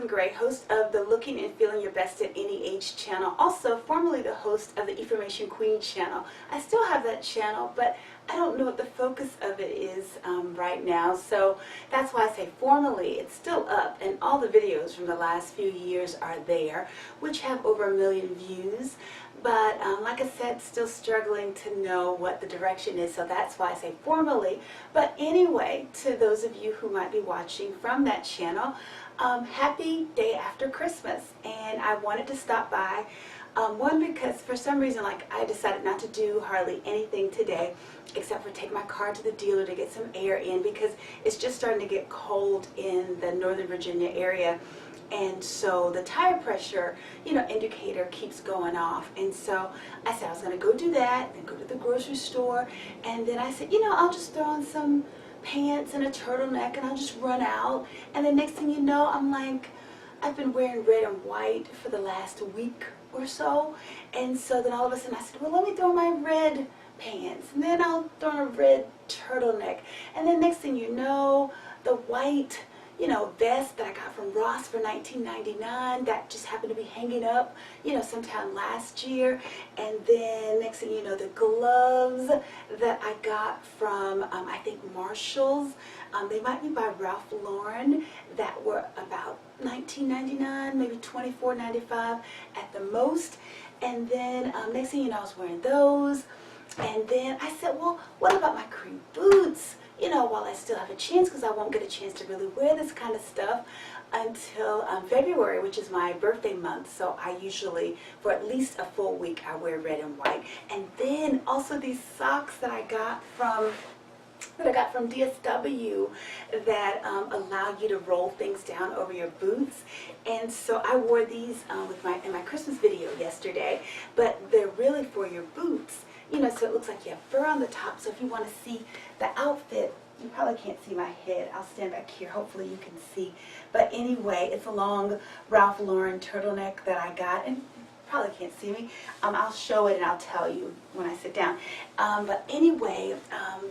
Ellen Gray, host of the Looking and Feeling Your Best at Any Age channel, also formerly the host of the Information Queen channel. I still have that channel, but I don't know what the focus of it is right now, so that's why I say formally it's still up, and all the videos from the last few years are there, which have over 1 million views. But like I said, still struggling to know what the direction is, so that's why I say formally. But anyway, to those of you who might be watching from that channel, happy day after Christmas. And I wanted to stop by, one, because for some reason, like, I decided not to do hardly anything today except for take my car to the dealer to get some air in, because it's just starting to get cold in the Northern Virginia area. And so the tire pressure, indicator keeps going off. And so I said I was going to go do that, then go to the grocery store. And then I said, I'll just throw on some pants and a turtleneck and I'll just run out. And the next thing you know, I'm like, I've been wearing red and white for the last week or so. And so then all of a sudden I said, well, let me throw my red pants. And then I'll throw on a red turtleneck. And then next thing you know, the white vest that I got from Ross for $19.99, that just happened to be hanging up, sometime last year. And then next thing you know, the gloves that I got from, I think Marshall's, they might be by Ralph Lauren, that were about $19.99, maybe $24.95 at the most. And then next thing you know, I was wearing those. And then I said, well, what about my cream boots? While I still have a chance, because I won't get a chance to really wear this kind of stuff until February, which is my birthday month. So I usually, for at least a full week, I wear red and white. And then also these socks that I got from DSW that allow you to roll things down over your boots. And so I wore these in my Christmas video yesterday, but they're really for your boots. So it looks like you have fur on the top. So if you want to see the outfit, you probably can't see my head. I'll stand back here. Hopefully you can see. But anyway, it's a long Ralph Lauren turtleneck that I got. And you probably can't see me. I'll show it and I'll tell you when I sit down. But anyway,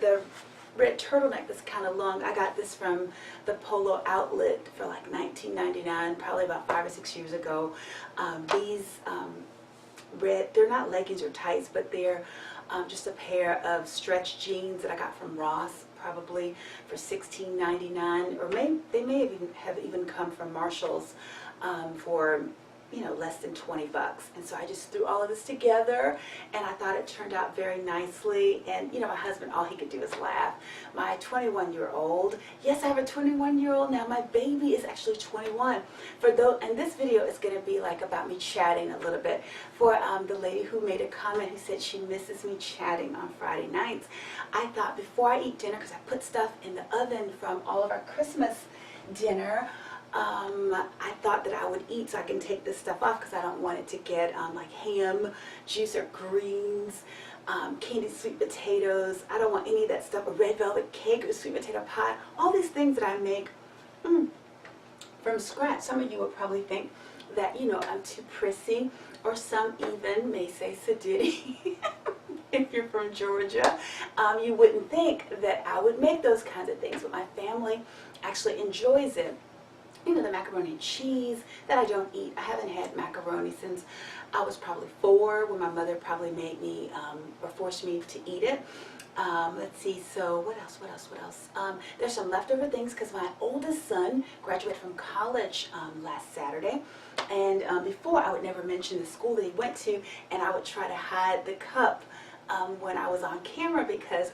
the red turtleneck that's kind of long, I got this from the Polo Outlet for like $19.99, probably about 5 or 6 years ago. These red, they're not leggings or tights, but they're just a pair of stretch jeans that I got from Ross, probably for $16.99, or they may have even come from Marshall's for less than 20 bucks. And so I just threw all of this together, and I thought it turned out very nicely. And my husband, all he could do is laugh. My 21-year-old, yes, I have a 21-year-old now. My baby is actually 21. And this video is going to be like about me chatting a little bit. For the lady who made a comment who said she misses me chatting on Friday nights, I thought before I eat dinner, because I put stuff in the oven from all of our Christmas dinner, I thought that I would eat so I can take this stuff off, because I don't want it to get like ham, juice, or greens, candied sweet potatoes. I don't want any of that stuff, a red velvet cake or sweet potato pie, all these things that I make from scratch. Some of you will probably think that, I'm too prissy, or some even may say sedity. If you're from Georgia, you wouldn't think that I would make those kinds of things, but my family actually enjoys it. The macaroni and cheese that I don't eat. I haven't had macaroni since I was probably 4, when my mother probably made me or forced me to eat it. Let's see, so what else? There's some leftover things, because my oldest son graduated from college last Saturday. And before, I would never mention the school that he went to, and I would try to hide the cup when I was on camera, because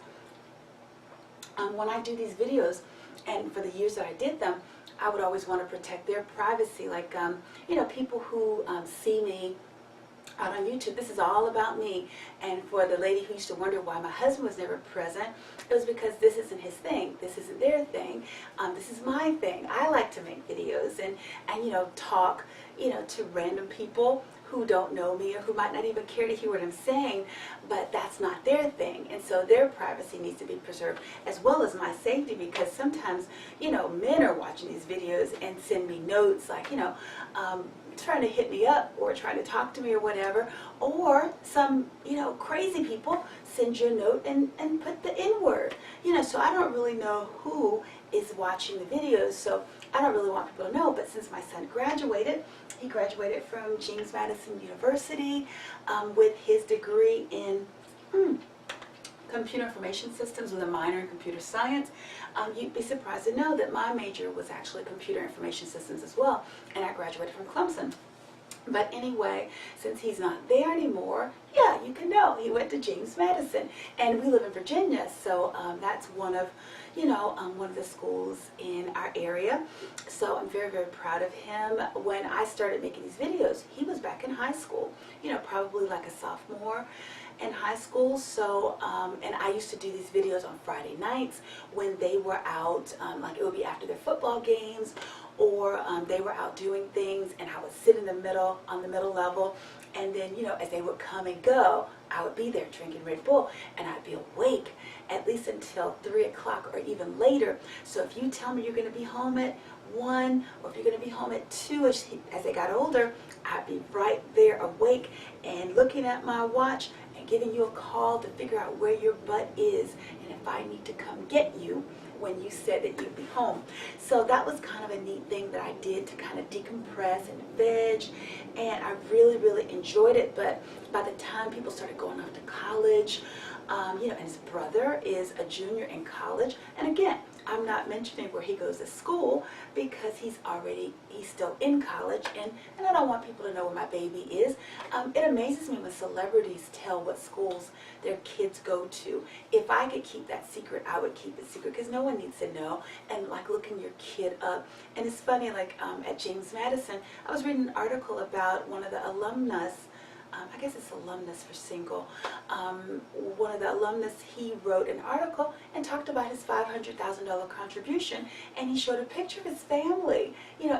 when I do these videos, and for the years that I did them, I would always want to protect their privacy. Like, people who see me out on YouTube, this is all about me. And for the lady who used to wonder why my husband was never present, it was because this isn't his thing. This isn't their thing. This is my thing. I like to make videos and talk, to random people who don't know me, or who might not even care to hear what I'm saying, but that's not their thing. And so their privacy needs to be preserved, as well as my safety, because sometimes, men are watching these videos and send me notes like, trying to hit me up or trying to talk to me or whatever, or some, crazy people send you a note and put the N-word, so I don't really know who is watching the videos. So I don't really want people to know, but since my son graduated, he graduated from James Madison University with his degree in computer information systems with a minor in computer science. You'd be surprised to know that my major was actually computer information systems as well, and I graduated from Clemson. But anyway, since he's not there anymore, yeah, you can know. He went to James Madison, and we live in Virginia, so that's one of the schools in our area. So I'm very, very proud of him. When I started making these videos, he was back in high school, probably like a sophomore in high school. So, and I used to do these videos on Friday nights when they were out, like it would be after their football games, or they were out doing things, and I would sit in the middle, on the middle level, and then, as they would come and go, I would be there drinking Red Bull, and I'd be awake at least until 3 o'clock or even later. So if you tell me you're going to be home at 1, or if you're going to be home at 2, as they got older, I'd be right there awake and looking at my watch and giving you a call to figure out where your butt is and if I need to come get you when you said that you'd be home. So that was kind of a neat thing that I did to kind of decompress and veg, and I really, really enjoyed it. But by the time people started going off to college, and his brother is a junior in college, and again, I'm not mentioning where he goes to school because he's still in college, and I don't want people to know where my baby is. It amazes me when celebrities tell what schools their kids go to. If I could keep that secret, I would keep it secret because no one needs to know. And like looking your kid up, and it's funny, like at James Madison, I was reading an article about one of the alumnus. I guess it's alumnus for single. One of the alumnus, he wrote an article and talked about his $500,000 contribution, and he showed a picture of his family,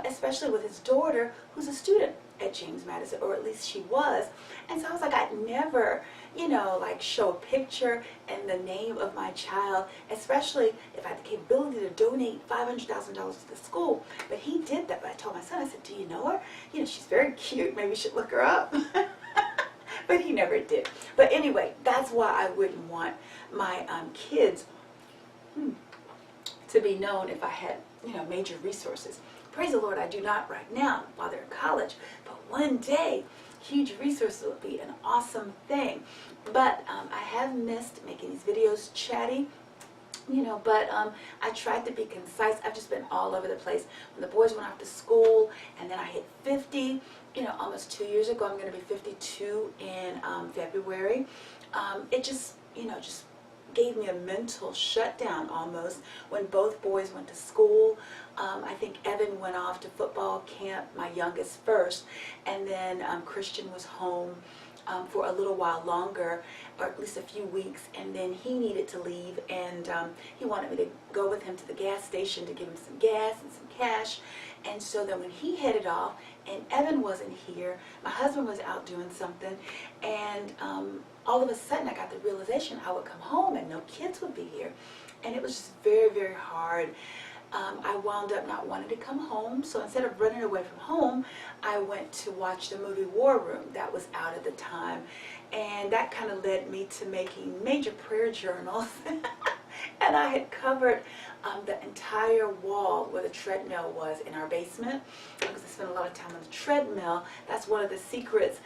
especially with his daughter, who's a student at James Madison, or at least she was. And so I was like, I'd never, like show a picture and the name of my child, especially if I had the capability to donate $500,000 to the school. But he did that. But I told my son, I said, do you know her? She's very cute. Maybe you should look her up. But he never did. But anyway, that's why I wouldn't want my kids to be known if I had, major resources. Praise the Lord, I do not right now while they're in college. But one day, huge resources would be an awesome thing. But I have missed making these videos chatty. But I tried to be concise. I've just been all over the place. When the boys went off to school, and then I hit 50, almost 2 years ago. I'm going to be 52 in February. It just, just gave me a mental shutdown almost when both boys went to school. I think Evan went off to football camp, my youngest first, and then Christian was home for a little while longer, or at least a few weeks, and then he needed to leave, and he wanted me to go with him to the gas station to give him some gas and some cash. And so then when he headed off and Evan wasn't here, my husband was out doing something, and all of a sudden I got the realization I would come home and no kids would be here, and it was just very, very hard. I wound up not wanting to come home, so instead of running away from home, I went to watch the movie War Room that was out at the time, and that kind of led me to making major prayer journals. And I had covered the entire wall where the treadmill was in our basement, because I spent a lot of time on the treadmill. That's one of the secrets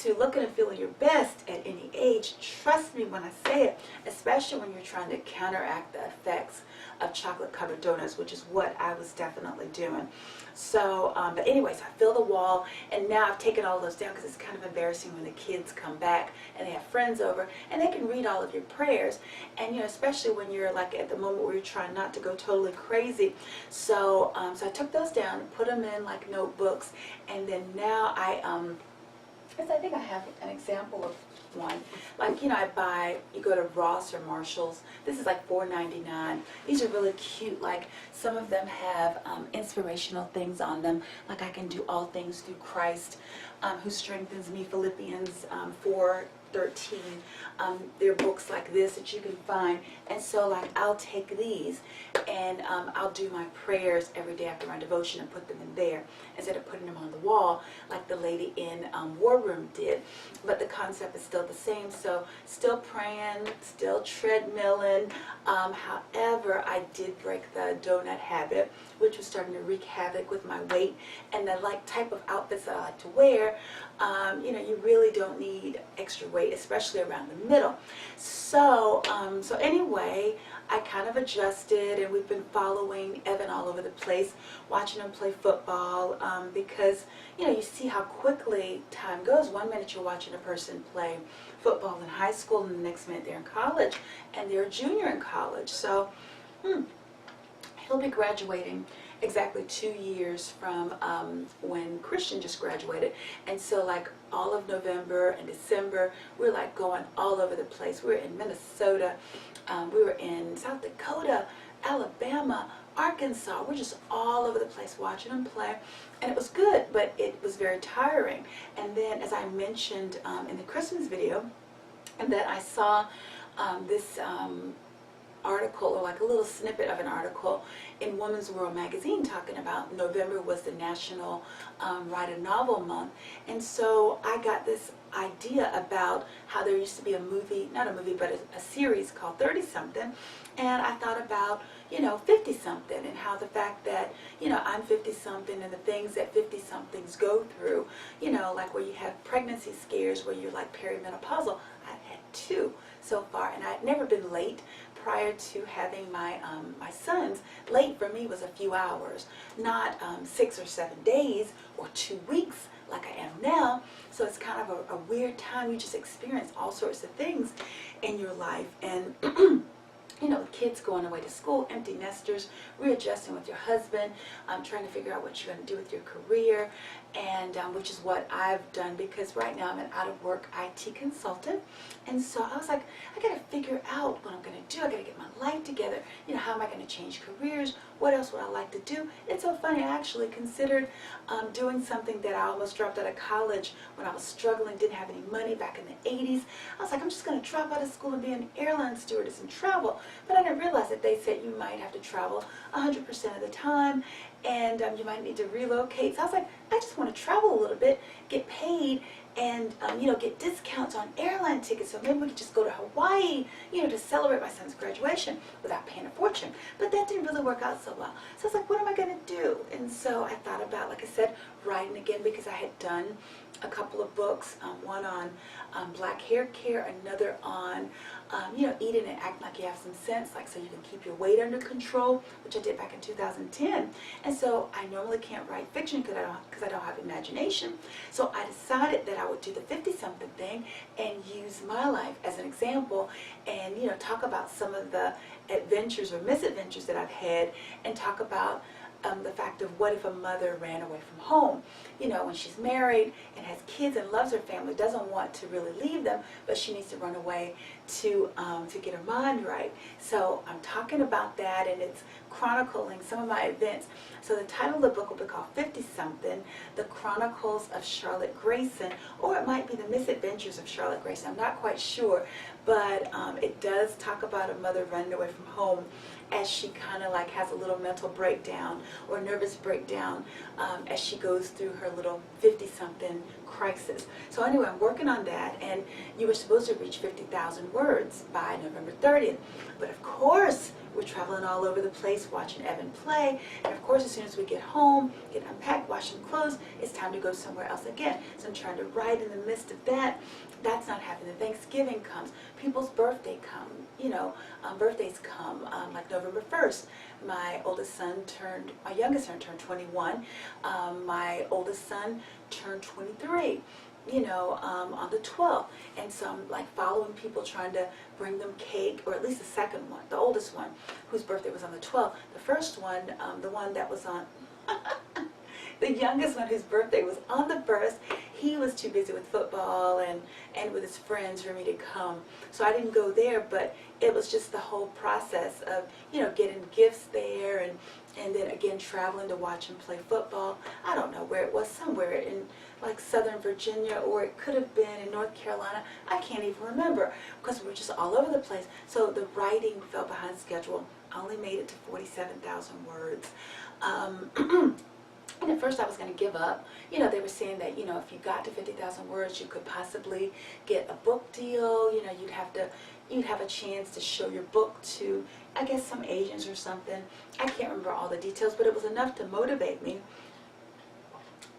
to looking and feeling your best at any age. Trust me when I say it, especially when you're trying to counteract the effects of chocolate covered donuts, which is what I was definitely doing. So, but anyways, I fill the wall, and now I've taken all those down because it's kind of embarrassing when the kids come back and they have friends over and they can read all of your prayers, and especially when you're like at the moment where you're trying not to go totally crazy. So, so I took those down and put them in like notebooks, and then now I think I have an example of one. Like, you go to Ross or Marshall's. This is like $4.99. These are really cute. Like, some of them have inspirational things on them. Like, I can do all things through Christ who strengthens me, Philippians 4, 13. There are books like this that you can find, and so like I'll take these and I'll do my prayers every day after my devotion and put them in there instead of putting them on the wall like the lady in War Room did. But the concept is still the same, so still praying, still treadmilling. However, I did break the donut habit, which was starting to wreak havoc with my weight and the type of outfits that I like to wear. You know, you really don't need extra weight, especially around the middle. So, so anyway, I kind of adjusted, and we've been following Evan all over the place, watching him play football, because, you know, you see how quickly time goes. One minute you're watching a person play football in high school, and the next minute they're in college, and they're a junior in college. So, he'll be graduating exactly 2 years from when Christian just graduated. And so like all of November and December, we're like going all over the place. We were in Minnesota, we were in South Dakota, Alabama, Arkansas. We're just all over the place watching them play. And it was good, but it was very tiring. And then, as I mentioned in the Christmas video, and that I saw this article, or like a little snippet of an article in Women's World magazine talking about November was the National Write a Novel Month. And so I got this idea about how there used to be a movie, not a movie, but a series called 30-something. And I thought about, you know, 50-something, and how the fact that, you know, I'm 50-something, and the things that 50-somethings go through, you know, like where you have pregnancy scares, where you're like perimenopausal. I've had 2 so far, and I'd never been late prior to having my my sons. Late for me was a few hours, not 6 or 7 days or 2 weeks like I am now. So it's kind of a weird time. You just experience all sorts of things in your life, and you know, kids going away to school, empty nesters, readjusting with your husband, trying to figure out what you're going to do with your career, and which is what I've done, because right now I'm an out-of-work IT consultant. And so I was like, I got to figure out what I'm going to do. I got to get my life together. You know, how am I going to change careers? What else would I like to do? It's so funny. I actually considered doing something that I almost dropped out of college when I was struggling, didn't have any money back in the 80s. I was like, I'm just going to drop out of school and be an airline stewardess and travel. But I didn't realize that they said you might have to travel 100% of the time, and you might need to relocate. So I was like, I just want to travel a little bit, get paid, and you know, get discounts on airline tickets, so maybe we could just go to Hawaii, you know, to celebrate my son's graduation without paying a fortune. But that didn't really work out so well. So I was like, what am I going to do? And so I thought about, like I said, writing again, because I had done a couple of books, one on black hair care, another on you know, eating and acting like you have some sense, like so you can keep your weight under control, which I did back in 2010. And so I normally can't write fiction because I don't have imagination. So I decided that I would do the 50-something thing and use my life as an example, and you know, talk about some of the adventures or misadventures that I've had, and talk about the fact of what if a mother ran away from home, you know, when she's married and has kids and loves her family, doesn't want to really leave them, but she needs to run away to get her mind right. So I'm talking about that, and it's chronicling some of my events. So the title of the book will be called 50-something, The Chronicles of Charlotte Grayson, or it might be The Misadventures of Charlotte Grayson. I'm not quite sure, but it does talk about a mother running away from home as she kind of like has a little mental breakdown or nervous breakdown as she goes through her little 50-something crisis. So anyway, I'm working on that, and you were supposed to reach 50,000 words by November 30th. But of course, we're traveling all over the place watching Evan play, and of course as soon as we get home, get unpacked, wash some clothes, it's time to go somewhere else again. So I'm trying to write in the midst of that. That's not happening. Thanksgiving comes, people's birthday come, you know, birthdays come, like November 1st. My youngest son turned 21. My oldest son turned 23, you know, on the 12th. And so I'm like following people, trying to bring them cake, or at least the second one, the oldest one, whose birthday was on the 12th. The first one, the one that was on, the youngest one whose birthday was on the 1st, he was too busy with football and with his friends for me to come. So I didn't go there, but it was just the whole process of, you know, getting gifts there and then again traveling to watch him play football. I don't know where it was, somewhere in like Southern Virginia, or it could have been in North Carolina. I can't even remember because we were just all over the place. So the writing fell behind schedule. I only made it to 47,000 words. And at first I was going to give up. You know, they were saying that, you know, if you got to 50,000 words, you could possibly get a book deal. You know, you'd have a chance to show your book to, I guess, some agents or something. I can't remember all the details, but it was enough to motivate me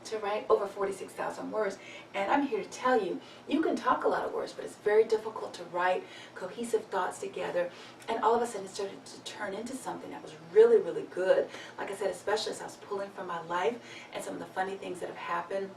to write over 46,000 words. And I'm here to tell you, you can talk a lot of words, but it's very difficult to write cohesive thoughts together. And all of a sudden it started to turn into something that was really, really good. Like I said, especially as I was pulling from my life and some of the funny things that have happened.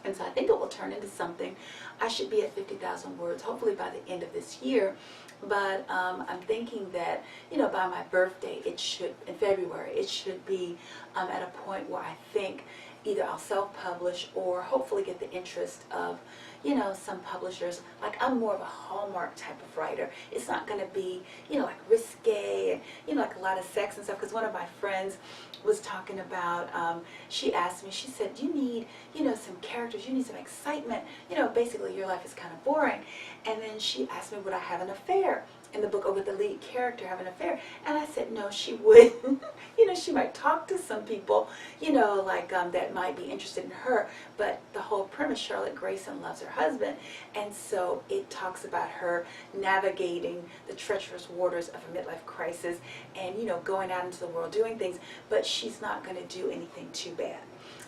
And so I think it will turn into something. I should be at 50,000 words, hopefully by the end of this year. But I'm thinking that, you know, by my birthday, it should, in February, it should be at a point where I think either I'll self-publish or hopefully get the interest of, you know, some publishers. Like, I'm more of a Hallmark type of writer. It's not going to be, you know, like risque and, you know, like a lot of sex and stuff. Because one of my friends was talking about, she asked me, she said, you need, you know, some characters, you need some excitement. You know, basically your life is kind of boring. And then she asked me, would I have an affair in the book, or would the lead character have an affair? And I said, no, she wouldn't. You know, she might talk to some people, you know, like that might be interested in her, but the whole premise, Charlotte Grayson loves her husband, and so it talks about her navigating the treacherous waters of a midlife crisis and, you know, going out into the world doing things, but she's not going to do anything too bad.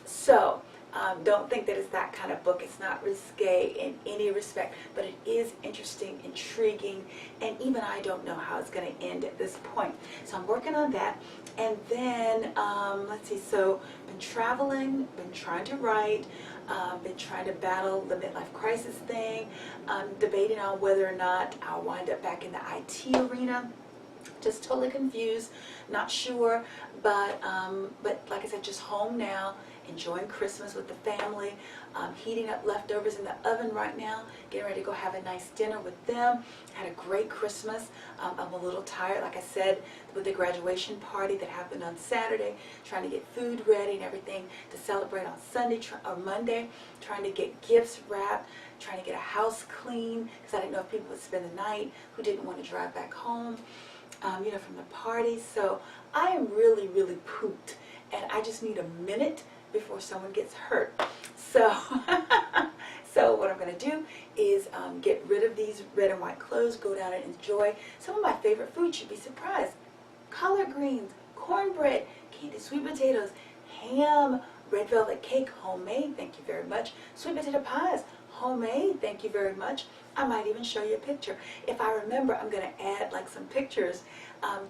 So don't think that it's that kind of book. It's not risque in any respect, but it is interesting, intriguing, and even I don't know how it's going to end at this point. So I'm working on that. And then, let's see, so been traveling, been trying to write, been trying to battle the midlife crisis thing, debating on whether or not I'll wind up back in the IT arena. Just totally confused, not sure, but like I said, just home now, enjoying Christmas with the family, heating up leftovers in the oven right now, getting ready to go have a nice dinner with them. Had a great Christmas. I'm a little tired, like I said, with the graduation party that happened on Saturday, trying to get food ready and everything to celebrate on Sunday or Monday, trying to get gifts wrapped, trying to get a house clean, because I didn't know if people would spend the night who didn't want to drive back home, you know, from the party. So I am really, really pooped, and I just need a minute before someone gets hurt. So, so what I'm going to do is get rid of these red and white clothes, go down and enjoy some of my favorite food. You'd be surprised. Collard greens, cornbread, candied sweet potatoes, ham, red velvet cake, homemade, thank you very much. Sweet potato pies, homemade, thank you very much. I might even show you a picture. If I remember, I'm going to add like some pictures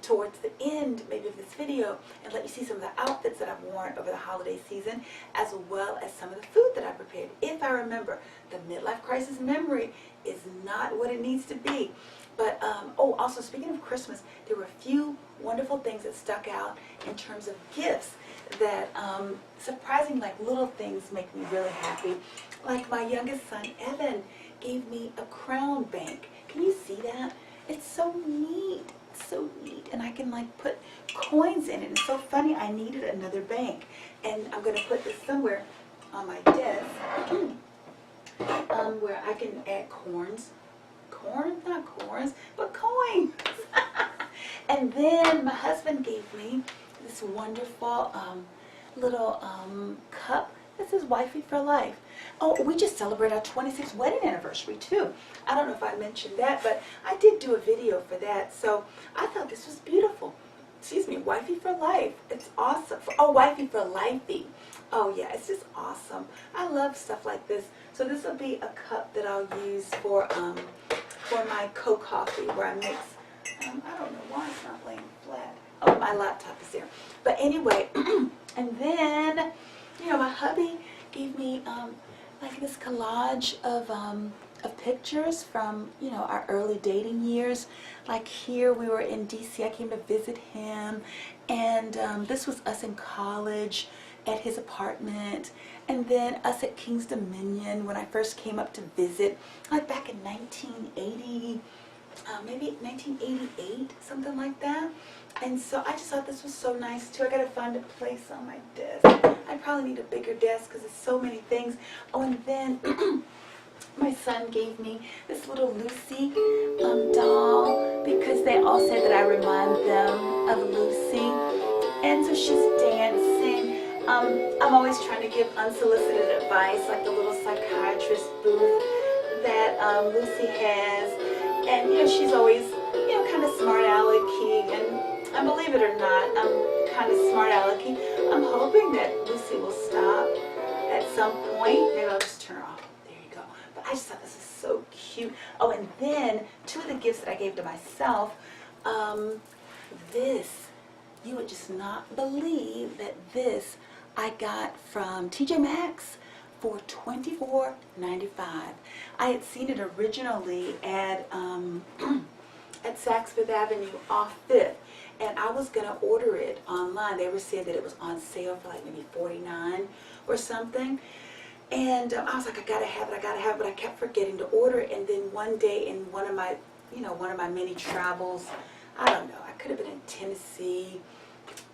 towards the end, maybe of this video, and let you see some of the outfits that I've worn over the holiday season, as well as some of the food that I prepared. If I remember, the midlife crisis memory is not what it needs to be. But, oh, also speaking of Christmas, there were a few wonderful things that stuck out in terms of gifts that, surprising, like little things make me really happy. Like my youngest son, Evan, gave me a crown bank. Can you see that? It's so neat. It's so neat. And I can like put coins in it. It's so funny. I needed another bank. And I'm going to put this somewhere on my desk where I can add corns. Corns? Not corns, but coins. And then my husband gave me this wonderful little cup. This is Wifey for Life. Oh, we just celebrated our 26th wedding anniversary too. I don't know if I mentioned that, but I did do a video for that. So I thought this was beautiful. Excuse me, Wifey for Life. It's awesome. Oh, Wifey for Lifey. Oh yeah, it's just awesome. I love stuff like this. So this will be a cup that I'll use for my co-coffee, where I mix. I don't know why it's not laying flat. Oh, my laptop is there. But anyway, and then, you know, my hubby gave me like this collage of pictures from, you know, our early dating years. Like here we were in DC. I came to visit him, and this was us in college at his apartment. And then us at King's Dominion when I first came up to visit, like back in 1980, maybe 1988, something like that. And so I just thought this was so nice too. I gotta find a place on my desk. I probably need a bigger desk because there's so many things. Oh, and then my son gave me this little Lucy doll because they all said that I remind them of Lucy. And so she's dancing. I'm always trying to give unsolicited advice, like the little psychiatrist booth that Lucy has. And, you know, she's always, you know, kind of smart-alecky. And believe it or not, I'm kind of smart-alecky. I'm hoping that Lucy will stop at some point. Maybe I'll just turn her off. There you go. But I just thought this is so cute. Oh, and then two of the gifts that I gave to myself, this, you would just not believe that this I got from TJ Maxx for $24.95. I had seen it originally at Saks Fifth Avenue off 5th, and I was going to order it online. They were saying that it was on sale for like maybe $49 or something. And I was like, I gotta have it, but I kept forgetting to order it. And then one day in one of my many travels, I don't know, I could have been in Tennessee,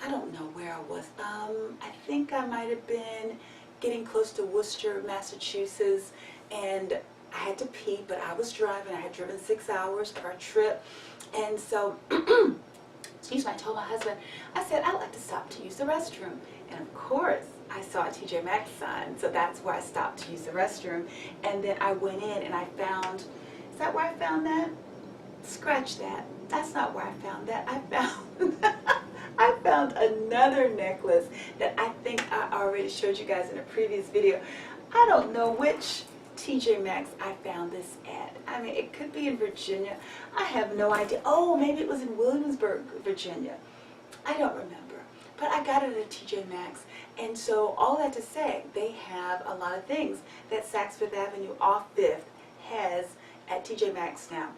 I don't know where I was. I think I might have been getting close to Worcester, Massachusetts, and I had to pee, but I was driving. I had driven 6 hours for our trip, and so, excuse me, I told my husband, I said, I'd like to stop to use the restroom, and of course, I saw a TJ Maxx sign, so that's where I stopped to use the restroom, and then I went in and I found, is that where I found that? Scratch that. That's not where I found that. I found another necklace that I think I already showed you guys in a previous video. I don't know which TJ Maxx I found this at. I mean, it could be in Virginia. I have no idea. Oh, maybe it was in Williamsburg, Virginia. I don't remember. But I got it at TJ Maxx. And so all that to say, they have a lot of things that Saks Fifth Avenue off 5th has at TJ Maxx now.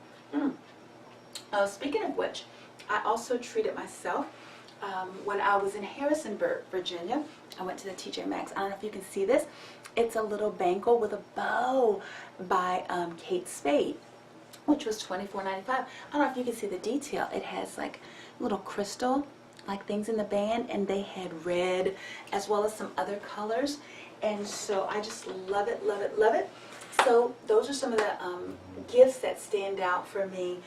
Speaking of which, I also treated myself when I was in Harrisonburg, Virginia. I went to the TJ Maxx. I don't know if you can see this. It's a little bangle with a bow by Kate Spade, which was $24.95. I don't know if you can see the detail. It has like little crystal like things in the band, and they had red as well as some other colors, and so I just love it, love it, love it. So those are some of the gifts that stand out for me.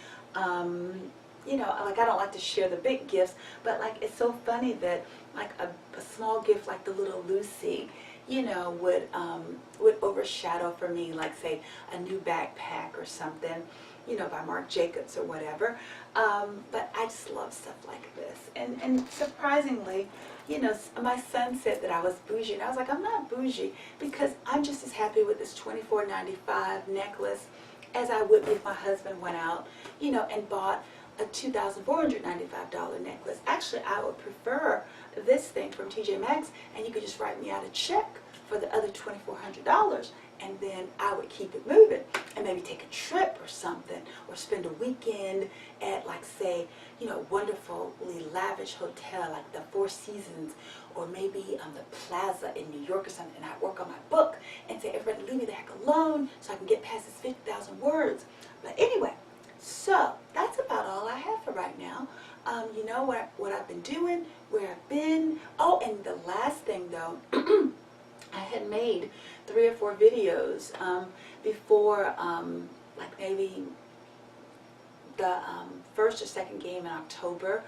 You know, like I don't like to share the big gifts, but like it's so funny that like a small gift like the little Lucy, you know, would overshadow for me, like say a new backpack or something, you know, by Marc Jacobs or whatever. But I just love stuff like this. And surprisingly, you know, my son said that I was bougie, and I was like, I'm not bougie, because I'm just as happy with this $24.95 necklace as I would be if my husband went out, you know, and bought a $2,495 necklace. Actually, I would prefer this thing from TJ Maxx, and you could just write me out a check for the other $2,400, and then I would keep it moving and maybe take a trip or something, or spend a weekend at, like, say, you know, wonderfully lavish hotel like the Four Seasons, or maybe the Plaza in New York or something, and I'd work on my book and say, everybody leave me the heck alone so I can get past this 50,000 words. But anyway, so that's about all I have for right now. You know what I've been doing, where I've been. Oh, and the last thing though, I had made 3 or 4 videos before, like maybe the first or second game in October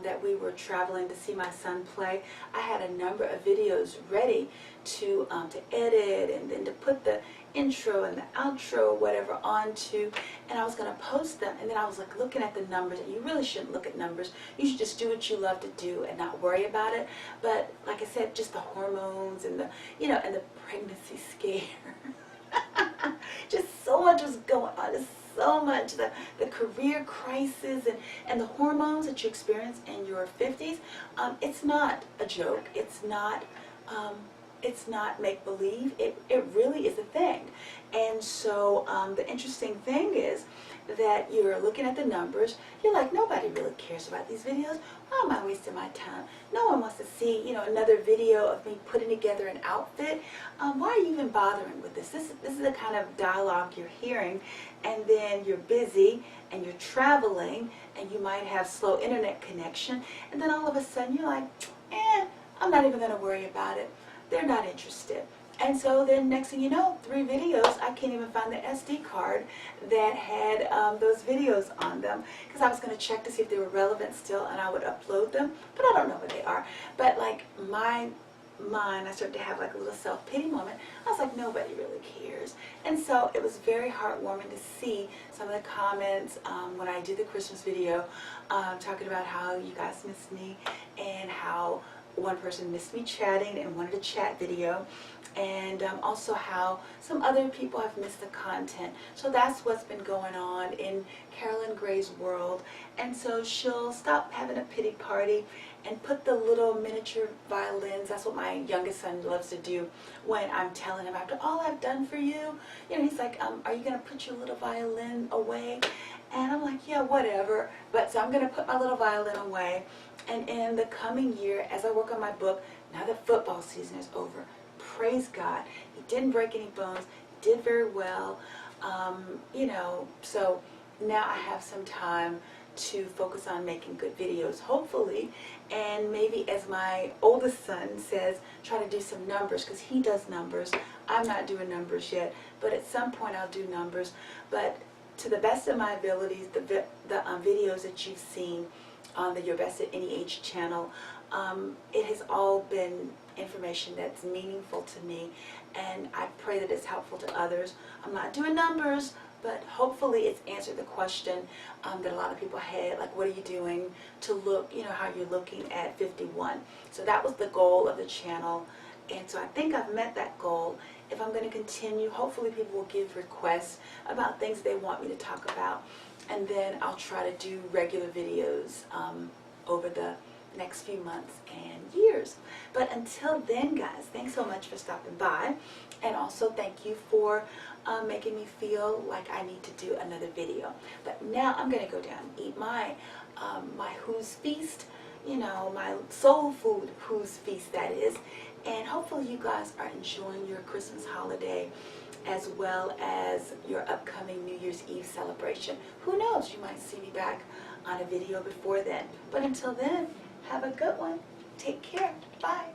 that we were traveling to see my son play. I had a number of videos ready to edit, and then to put the intro and the outro or whatever onto, and I was going to post them, and then I was like looking at the numbers, and you really shouldn't look at numbers. You should just do what you love to do and not worry about it. But like I said, just the hormones and the, you know, and the pregnancy scare. Just so much was going on. Just so much, the career crisis and the hormones that you experience in your 50s. It's not a joke. It's not it's not make-believe. It really is a thing. And so the interesting thing is that you're looking at the numbers. You're like, nobody really cares about these videos. Why am I wasting my time? No one wants to see, you know, another video of me putting together an outfit. Why are you even bothering with this? This is the kind of dialogue you're hearing, and then you're busy and you're traveling and you might have slow internet connection, and then all of a sudden you're like, I'm not even going to worry about it. They're not interested. And so then next thing you know, 3 videos, I can't even find the SD card that had those videos on them, because I was going to check to see if they were relevant still, and I would upload them, but I don't know where they are. But like my mind, I started to have like a little self-pity moment. I was like, nobody really cares. And so it was very heartwarming to see some of the comments when I did the Christmas video, talking about how you guys missed me, and how one person missed me chatting and wanted a chat video, and also how some other people have missed the content. So that's what's been going on in Carolyn Gray's world. And so she'll stop having a pity party and put the little miniature violins. That's what my youngest son loves to do when I'm telling him, after all I've done for you, you know, he's like, are you going to put your little violin away? And I'm like, yeah, whatever. But so I'm going to put my little violin away. And in the coming year, as I work on my book, now that football season is over, praise God, he didn't break any bones, he did very well, you know, so now I have some time to focus on making good videos, hopefully, and maybe, as my oldest son says, try to do some numbers, because he does numbers. I'm not doing numbers yet, but at some point I'll do numbers. But to the best of my abilities, the videos that you've seen on the Your Best at Any Age channel, it has all been information that's meaningful to me, and I pray that it's helpful to others. I'm not doing numbers, but hopefully it's answered the question that a lot of people had, like, what are you doing to look, you know, how you're looking at 51. So that was the goal of the channel, and so I think I've met that goal. If I'm going to continue, hopefully people will give requests about things they want me to talk about, and then I'll try to do regular videos over the next few months and years. But until then, guys, thanks so much for stopping by, and also thank you for making me feel like I need to do another video. But now I'm going to go down and eat my my Who's Feast, you know, my soul food Who's Feast, that is. And hopefully you guys are enjoying your Christmas holiday as well as your upcoming New Year's Eve celebration. Who knows, you might see me back on a video before then. But until then, have a good one. Take care. Bye.